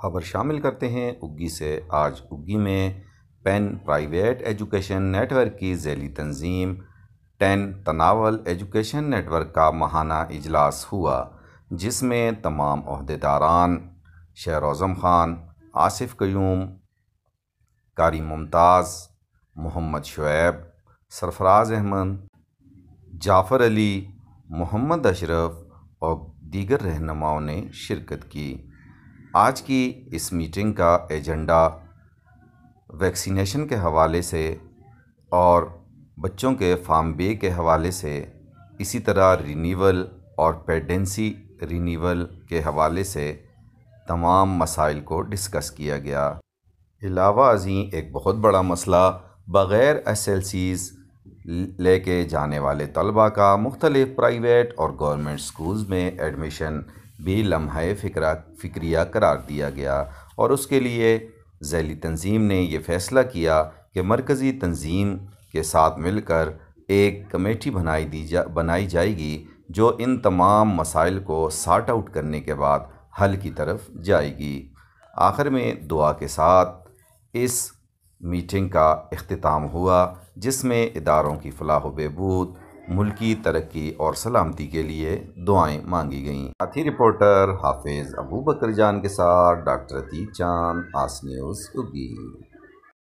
خبر شامل کرتے ہیں اگی سے۔ آج اگی میں پین پرائیویٹ ایجوکیشن نیٹ ورک کی ذیلی تنظیم 10 تناول ایجوکیشن نیٹ ورک کا ماہانہ اجلاس ہوا، جس میں تمام عہدیداران شہر اعظم خان، آصف قیوم، قاری ممتاز، محمد شعیب، سرفراز احمد، جعفر علی، محمد اشرف اور دیگر رہنماؤں نے شرکت کی۔ آج کی اس میٹنگ کا ایجنڈا ویکسینیشن کے حوالے سے اور بچوں کے فارم بے کے حوالے سے، اسی طرح رینیول اور پیڈنسی رینیول کے حوالے سے تمام مسائل کو ڈسکس کیا گیا۔ علاوہ ازیں ایک بہت بڑا مسئلہ بغیر SLCs لے کے جانے والے طلباء کا مختلف پرائیویٹ اور گورنمنٹ سکولز میں ایڈمیشن بھی لمحۂ فکریہ قرار دیا گیا، اور اس کے لیے ذیلی تنظیم نے یہ فیصلہ کیا کہ مرکزی تنظیم کے ساتھ مل کر ایک کمیٹی بنائی جائے گی جو ان تمام مسائل کو سارٹ آؤٹ کرنے کے بعد حل کی طرف جائے گی۔ آخر میں دعا کے ساتھ اس میٹنگ کا اختتام ہوا، جس میں اداروں کی فلاح و بہبود، ملکی ترقی اور سلامتی کے لیے دعائیں مانگی گئیں۔ ساتھی رپورٹر حافظ ابوبکر جان کے ساتھ ڈاکٹر عتیق چاند، آس نیوز اگی۔